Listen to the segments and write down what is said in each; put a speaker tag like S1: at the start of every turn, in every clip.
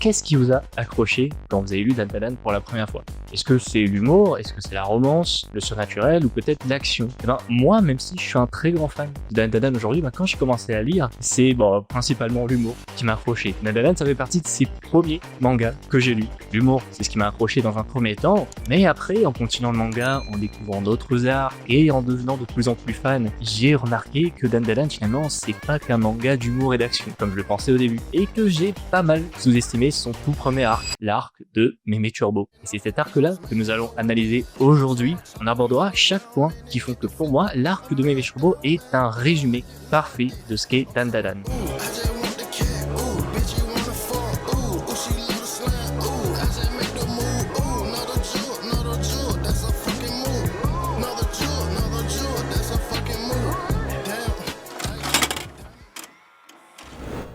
S1: qu'est-ce qui vous a accroché quand vous avez lu Dandadan pour la première fois? Est-ce que c'est l'humour? Est-ce que c'est la romance, le surnaturel ou peut-être l'action? Eh ben, moi, même si je suis un très grand fan de Dandadan aujourd'hui, quand j'ai commencé à lire, c'est principalement l'humour qui m'a accroché. Dandadan, ça fait partie de ces premiers mangas que j'ai lus. L'humour, c'est ce qui m'a accroché dans un premier temps, mais après, en continuant le manga, en découvrant d'autres arts et en devenant de plus en plus fan, j'ai remarqué que Dandadan, finalement, c'est pas qu'un manga d'humour et d'action, comme je le pensais au début, et que j'ai pas mal sous-estimé son tout premier arc, l'arc de Mémé Turbo. Et c'est cet arc-là que nous allons analyser aujourd'hui. On abordera chaque point qui font que pour moi, l'arc de Mémé Turbo est un résumé parfait de ce qu'est Dandadan.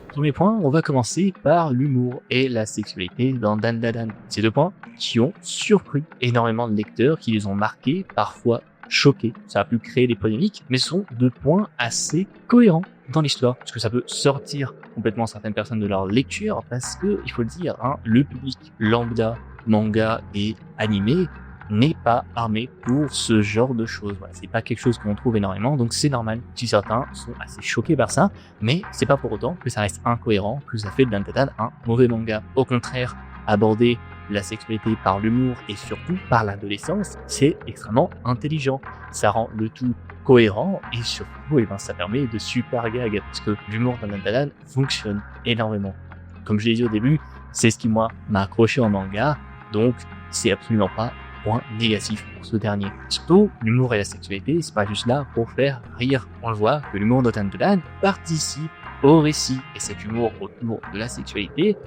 S1: Premier point, on va commencer par l'humour et la sexualité dans Dandadan. Ces deux points qui ont surpris énormément de lecteurs, qui les ont marqués, parfois choqués. Ça a pu créer des polémiques, mais sont deux points assez cohérents dans l'histoire, parce que ça peut sortir complètement certaines personnes de leur lecture, parce que, il faut le dire, le public lambda, manga et animé n'est pas armé pour ce genre de choses. Voilà, c'est pas quelque chose qu'on trouve énormément, donc c'est normal si certains sont assez choqués par ça, mais c'est pas pour autant que ça reste incohérent, que ça fait de Dandadan un mauvais manga. Au contraire, aborder la sexualité par l'humour et surtout par l'adolescence, c'est extrêmement intelligent. Ça rend le tout cohérent et surtout, ça permet de super gags, parce que l'humour dans Dandadan fonctionne énormément. Comme je l'ai dit au début, c'est ce qui m'a accroché en manga, donc c'est absolument pas point négatif pour ce dernier. Surtout, l'humour et la sexualité, c'est pas juste là pour faire rire. On le voit que l'humour de Dandadan participe au récit, et cet humour autour de la sexualité,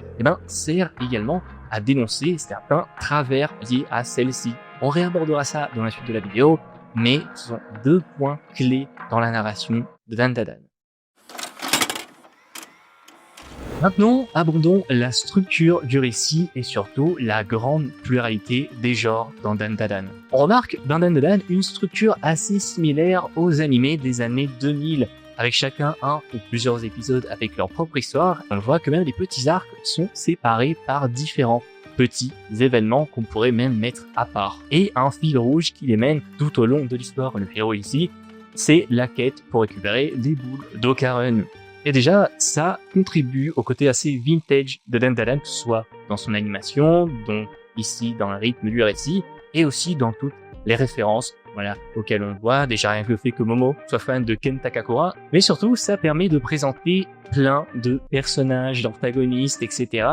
S1: sert également à dénoncer certains travers liés à celle-ci. On réabordera ça dans la suite de la vidéo, mais ce sont deux points clés dans la narration de Dandadan. Maintenant, abordons la structure du récit et surtout la grande pluralité des genres dans Dandadan. On remarque dans Dandadan une structure assez similaire aux animés des années 2000, avec chacun un ou plusieurs épisodes avec leur propre histoire. On voit que même les petits arcs sont séparés par différents petits événements qu'on pourrait même mettre à part. Et un fil rouge qui les mène tout au long de l'histoire. Le héros ici, c'est la quête pour récupérer les boules d'Okarun. Et déjà, ça contribue au côté assez vintage de Dandadan, que ce soit dans son animation, donc ici dans le rythme du récit, et aussi dans toutes les références auxquelles on voit. Déjà rien que le fait que Momo soit fan de Ken Takakura, mais surtout ça permet de présenter plein de personnages, d'antagonistes, etc.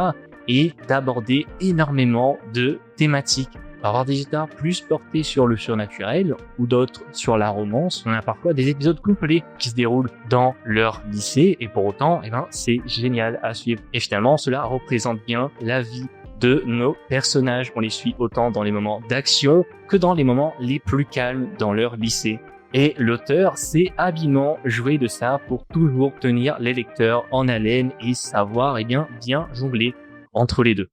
S1: et d'aborder énormément de thématiques. On va avoir des histoires plus portées sur le surnaturel ou d'autres sur la romance. On a parfois des épisodes complets qui se déroulent dans leur lycée et pour autant, c'est génial à suivre. Et finalement, cela représente bien la vie de nos personnages. On les suit autant dans les moments d'action que dans les moments les plus calmes dans leur lycée. Et l'auteur s'est habilement joué de ça pour toujours tenir les lecteurs en haleine et savoir bien jongler entre les deux.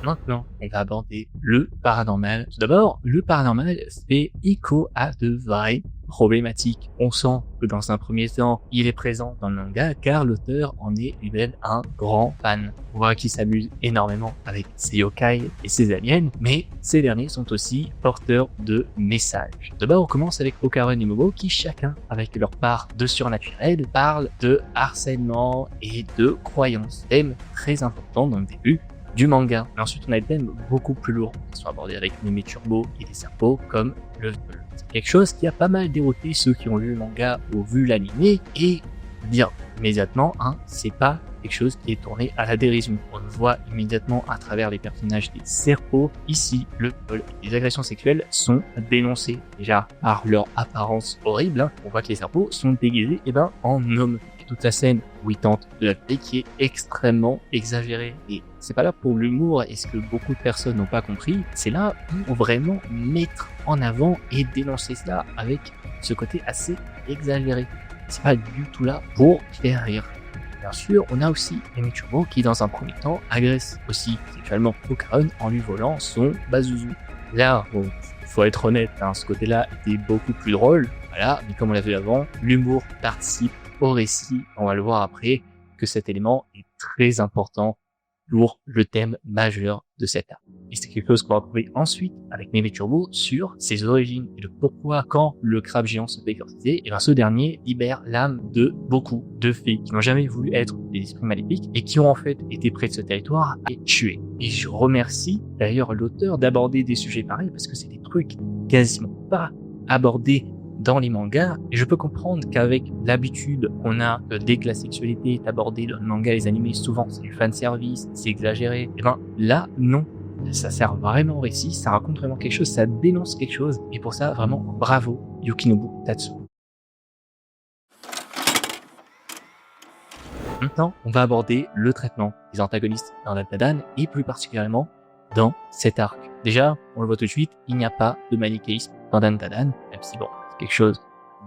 S1: Maintenant, on va aborder le paranormal. Tout d'abord, le paranormal fait écho à de vraies problématiques. On sent que dans un premier temps, il est présent dans le manga car l'auteur en est lui-même un grand fan. On voit qu'il s'amuse énormément avec ses yokai et ses aliens, mais ces derniers sont aussi porteurs de messages. D'abord, on commence avec Okarun et Momo qui, chacun avec leur part de surnaturel, parlent de harcèlement et de croyances. Thème très important dans le début du manga. Mais ensuite, on a des thèmes beaucoup plus lourds qui sont abordés avec Mémé Turbo et des serpents comme le viol. C'est quelque chose qui a pas mal dérouté ceux qui ont lu le manga ou vu l'animé et dire immédiatement, c'est pas quelque chose qui est tourné à la dérision. On le voit immédiatement à travers les personnages des serpents. Ici, le viol et les agressions sexuelles sont dénoncées déjà par leur apparence horrible. On voit que les serpents sont déguisés en hommes. Toute la scène où il tente de la paix qui est extrêmement exagérée. Et c'est pas là pour l'humour et ce que beaucoup de personnes n'ont pas compris, c'est là pour vraiment mettre en avant et dénoncer cela avec ce côté assez exagéré. C'est pas du tout là pour faire rire. Bien sûr, on a aussi Mémé Turbo qui, dans un premier temps, agresse aussi sexuellement Okarun en lui volant son Bazuzu. Là, faut être honnête, ce côté-là était beaucoup plus drôle, mais comme on l'a vu avant, l'humour participe au récit, on va le voir après, que cet élément est très important pour le thème majeur de cet arc. Et c'est quelque chose qu'on va retrouver ensuite avec Meme Turbo sur ses origines et le pourquoi quand le crabe géant se fait exorciser, et bien ce dernier libère l'âme de beaucoup de fées qui n'ont jamais voulu être des esprits maléfiques et qui ont en fait été près de ce territoire et tués. Et je remercie d'ailleurs l'auteur d'aborder des sujets pareils parce que c'est des trucs quasiment pas abordés dans les mangas, et je peux comprendre qu'avec l'habitude qu'on a dès que la sexualité est abordée dans le manga et les animés, souvent c'est du fanservice, c'est exagéré, et ben là non, ça sert vraiment au récit, ça raconte vraiment quelque chose, ça dénonce quelque chose, et pour ça vraiment bravo Yukinobu Tatsu. Maintenant, on va aborder le traitement des antagonistes dans Dandadan et plus particulièrement dans cet arc. Déjà, on le voit tout de suite, il n'y a pas de manichéisme dans Dandadan, même si bon, quelque chose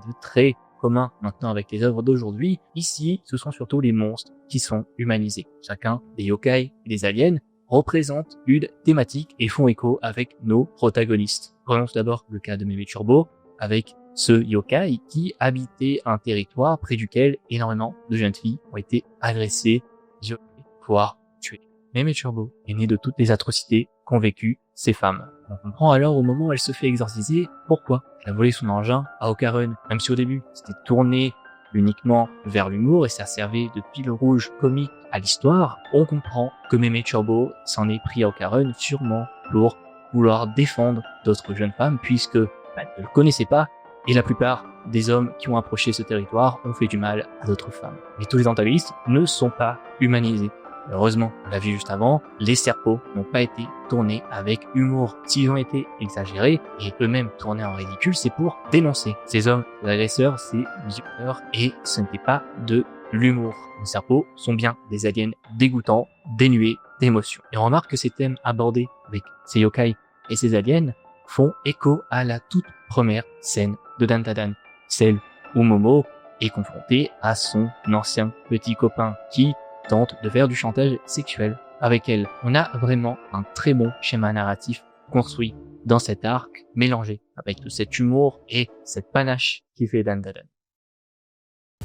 S1: de très commun maintenant avec les œuvres d'aujourd'hui. Ici, ce sont surtout les monstres qui sont humanisés. Chacun des yokai et des aliens représente une thématique et font écho avec nos protagonistes. Prenons tout d'abord le cas de Meme Turbo avec ce yokai qui habitait un territoire près duquel énormément de jeunes filles ont été agressées, violées, voire tuées. Meme Turbo est né de toutes les atrocités qu'ont vécues ces femmes. On comprend alors au moment où elle se fait exorciser pourquoi elle a volé son engin à Okarun, même si au début c'était tourné uniquement vers l'humour et ça servait de pile rouge comique à l'histoire. On comprend que Meme Turbo s'en est pris à Okarun sûrement pour vouloir défendre d'autres jeunes femmes puisque elle ne le connaissait pas et la plupart des hommes qui ont approché ce territoire ont fait du mal à d'autres femmes. Mais tous les antagonistes ne sont pas humanisés. Heureusement, on l'a vu juste avant, les serpos n'ont pas été tournés avec humour. S'ils ont été exagérés et eux-mêmes tournés en ridicule, c'est pour dénoncer. Ces hommes, ces agresseurs, ces violeurs, et ce n'était pas de l'humour. Les serpos sont bien des aliens dégoûtants, dénués d'émotions. Et on remarque que ces thèmes abordés avec ces yokai et ces aliens font écho à la toute première scène de Dandadan, celle où Momo est confronté à son ancien petit copain qui tente de faire du chantage sexuel avec elle. On a vraiment un très bon schéma narratif construit dans cet arc, mélangé avec tout cet humour et cette panache qui fait Dandadan.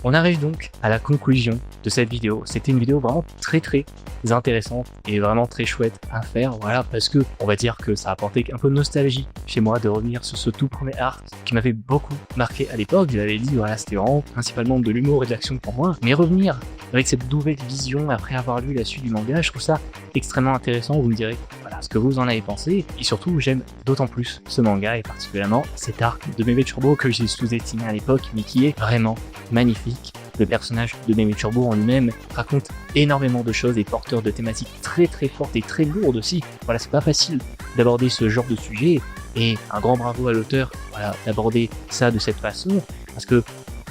S1: On arrive donc à la conclusion de cette vidéo. C'était une vidéo vraiment très intéressante et vraiment très chouette à faire. Voilà, parce que on va dire que ça a apporté un peu de nostalgie chez moi de revenir sur ce tout premier arc qui m'avait beaucoup marqué à l'époque. Je l'avais dit, voilà, c'était vraiment principalement de l'humour et de l'action pour moi. Mais revenir avec cette nouvelle vision après avoir lu la suite du manga, je trouve ça extrêmement intéressant. Vous me direz voilà ce que vous en avez pensé. Et surtout, j'aime d'autant plus ce manga et particulièrement cet arc de Meme Turbo que j'ai sous-estimé à l'époque, mais qui est vraiment magnifique. Le personnage de Meme Turbo en lui-même raconte énormément de choses et porteur de thématiques très fortes et très lourdes aussi. Voilà, c'est pas facile d'aborder ce genre de sujet et un grand bravo à l'auteur, voilà, d'aborder ça de cette façon parce que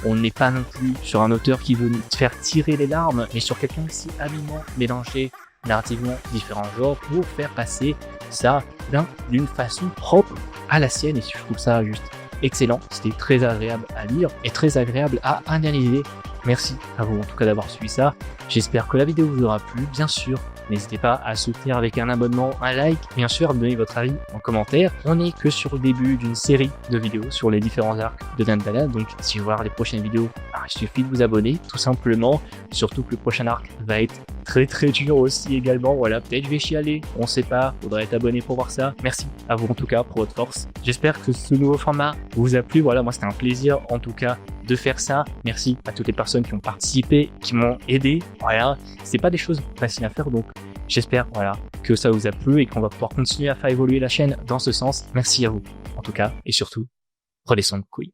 S1: on n'est pas non plus sur un auteur qui veut nous faire tirer les larmes, mais sur quelqu'un qui habilement mélangé narrativement différents genres pour faire passer ça d'une façon propre à la sienne et je trouve ça juste excellent, c'était très agréable à lire et très agréable à analyser. Merci à vous en tout cas d'avoir suivi ça. J'espère que la vidéo vous aura plu. Bien sûr, n'hésitez pas à soutenir avec un abonnement, un like, bien sûr, à me donner votre avis en commentaire. On n'est que sur le début d'une série de vidéos sur les différents arcs de Dandadan, donc si vous voulez voir les prochaines vidéos, il suffit de vous abonner tout simplement. Surtout que le prochain arc va être très dur aussi également. Voilà, peut-être je vais chialer, on sait pas, faudra être abonné pour voir ça. Merci à vous en tout cas pour votre force. J'espère que ce nouveau format vous a plu. Voilà, moi c'était un plaisir en tout cas de faire ça. Merci à toutes les personnes qui ont participé, qui m'ont aidé. Voilà, c'est pas des choses faciles à faire, donc j'espère voilà que ça vous a plu et qu'on va pouvoir continuer à faire évoluer la chaîne dans ce sens. Merci à vous en tout cas et surtout prenez soin de couilles.